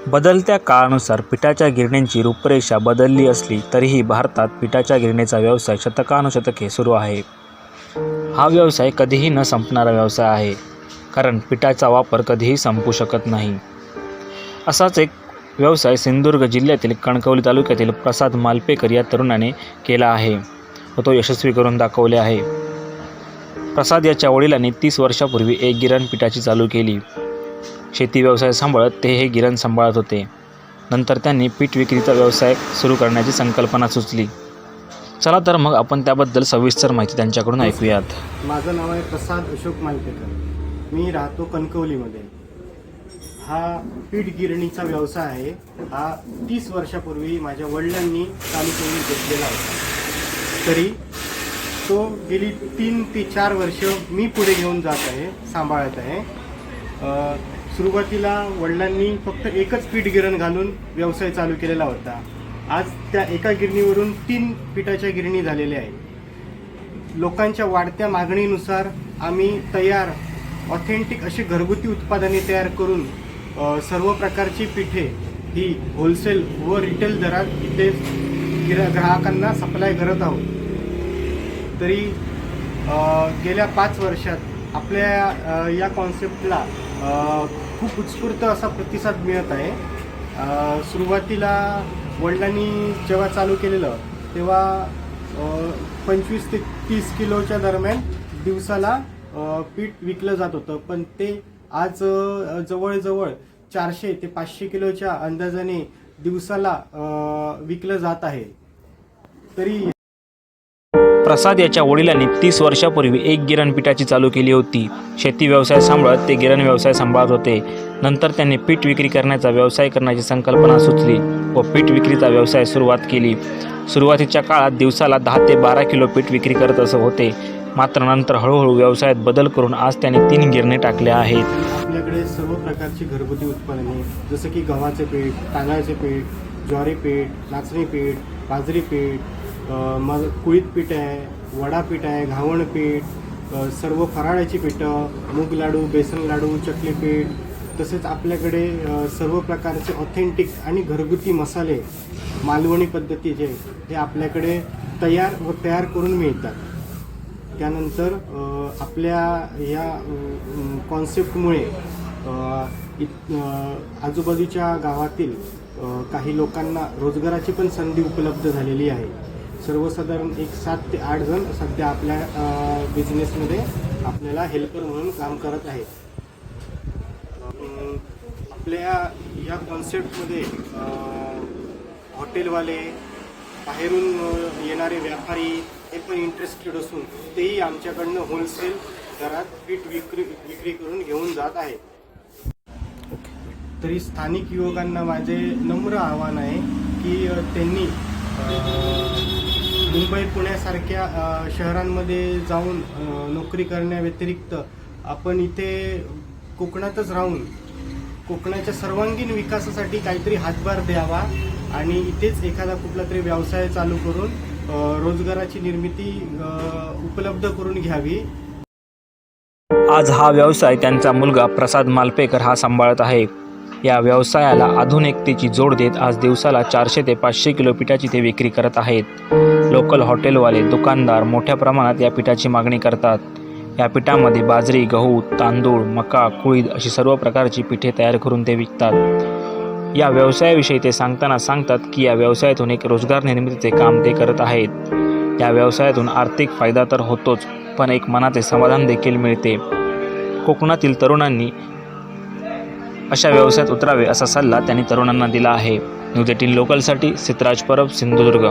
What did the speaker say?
बदलत्या काळानुसार पिठाच्या गिरण्यांची रूपरेषा बदलली असली तरीही भारतात पिठाच्या गिरणीचा व्यवसाय शतकानुशतके सुरू आहे. हा व्यवसाय कधीही न संपणारा व्यवसाय आहे, कारण पिठाचा वापर कधीही संपू शकत नाही. असाच एक व्यवसाय सिंधुदुर्ग जिल्ह्यातील कणकवली तालुक्यातील प्रसाद मालपेकर या तरुणाने केला आहे व तो यशस्वी करून दाखवले आहे. प्रसाद याच्या वडिलांनी 30 वर्षापूर्वी एक गिरण पिठाची चालू केली. शेती व्यवसाय सांभाळत ते हे गिरण सांभाळत होते. नंतर त्यांनी पीठ विक्रीचा व्यवसाय सुरू करण्याची संकल्पना सुचली. चला तर मग आपण त्याबद्दल सविस्तर माहिती त्यांच्याकडून ऐकूयात. माझं नाव आहे प्रसाद अशोक मालपेकर. मी राहतो कणकवलीमध्ये. हा पीठ गिरणीचा व्यवसाय आहे. हा 30 वर्षापूर्वी माझ्या वडिलांनी चालू करून घेतलेला होता. तरी तो गेली 3 ते 4 वर्ष मी पुढे घेऊन जात आहे, सांभाळत आहे. सुरुवातीला वडिलांनी फक्त एकच पीठ गिरण घालून व्यवसाय चालू केलेला होता. आज त्या एका गिरणीवरून 3 पिठाच्या गिरणी झालेल्या आहेत. लोकांच्या वाढत्या मागणीनुसार आम्ही तयार ऑथेंटिक अशी घरगुती उत्पादने तयार करून सर्व प्रकारची पिठे ही होलसेल व रिटेल दरात इथे ग्राहकांना सप्लाय करत आहोत. तरी गेल्या 5 वर्षात आपल्या या कॉन्सेप्टला खूप उत्स्फूर्त असा प्रतिसाद मिळत आहे. सुरुवातीला वडिलांनी जेव्हा चालू केलेलं तेव्हा 25 ते 30 किलोच्या दरम्यान दिवसाला पीठ विकलं जात होतं, पण ते आज जवळजवळ 400 ते 500 किलोच्या अंदाजाने दिवसाला विकलं जात आहे. तरी प्रसाद याच्या वडिलांनी 30 वर्षापूर्वी एक गिरण पिठाची चालू केली होती. शेती व्यवसाय सांभाळत ते गिरण व्यवसाय सांभाळत होते. नंतर त्यांनी पीठ विक्री करण्याचा व्यवसाय करण्याची संकल्पना सुचली व पीठ विक्रीचा व्यवसाय सुरुवात केली. सुरुवातीच्या काळात दिवसाला 10 ते 12 किलो पीठ विक्री करत असं होते. मात्र नंतर हळूहळू व्यवसायात बदल करून आज त्यांनी 3 गिरणे टाकल्या आहेत. आपल्याकडे सर्व प्रकारची घरगुती उत्पादने जसं की गव्हाचे पीठ, तांदळाचे पीठ, ज्वारी पीठ, नाचणी पीठ, बाजरी पीठ, मग कुळीत पीठ आहे, वडा पीठ आहे, घावण पीठ, सर्व फराळाची पिठं, मूग लाडू, बेसन लाडू, चकली पीठ, तसेच आपल्याकडे सर्व प्रकारचे ऑथेंटिक आणि घरगुती मसाले मालवणी पद्धतीचे हे आपल्याकडे तयार करून मिळतात. त्यानंतर आपल्या या कॉन्सेप्टमुळे आजूबाजूच्या गावातील काही लोकांना रोजगाराची पण संधी उपलब्ध झालेली आहे. सर्वसाधारण 7 ते 8 जण सध्या आपल्या बिझनेसमध्ये आपल्याला हेल्पर म्हणून काम करत आहेत. आपल्या या कॉन्सेप्टमध्ये हॉटेलवाले, बाहेरून येणारे व्यापारी हे पण इंटरेस्टेड असून तेही आमच्याकडनं होलसेल दरात पीठ विक्री करून घेऊन जात आहेत. तरी स्थानिक युवकांना माझे नम्र आव्हान आहे की त्यांनी मुंबई, पुण्यासारख्या शहरांमध्ये जाऊन नोकरी करण्याव्यतिरिक्त आपण इथे कोकणातच राहून कोकणाच्या सर्वांगीण विकासासाठी काहीतरी हातभार द्यावा आणि इथेच एखादा कुठला तरी व्यवसाय चालू करून रोजगाराची निर्मिती उपलब्ध करून घ्यावी. आज हा व्यवसाय त्यांचा मुलगा प्रसाद मालपेकर हा सांभाळत आहे. या व्यवसायाला आधुनिकतेची जोड देत आज दिवसाला 400 ते 500 किलो पिठाची ते विक्री करत आहेत. लोकल हॉटेलवाले, दुकानदार मोठ्या प्रमाणात या पिठाची मागणी करतात. या पिठामध्ये बाजरी, गहू, तांदूळ, मका, कुळीद अशी सर्व प्रकारची पिठे तयार करून ते विकतात. या व्यवसायाविषयी ते सांगतात की या व्यवसायातून एक रोजगार निर्मितीचे काम ते करत आहेत. या व्यवसायातून आर्थिक फायदा तर होतोच, पण एक मनाचे समाधान देखील मिळते. कोकणातील तरुणांनी अशा व्यवसायात उतरावे असा सल्ला त्यांनी तरुणांना दिला आहे. न्यूज 18 लोकलसाठी सिद्धराज परब, सिंधुदुर्ग.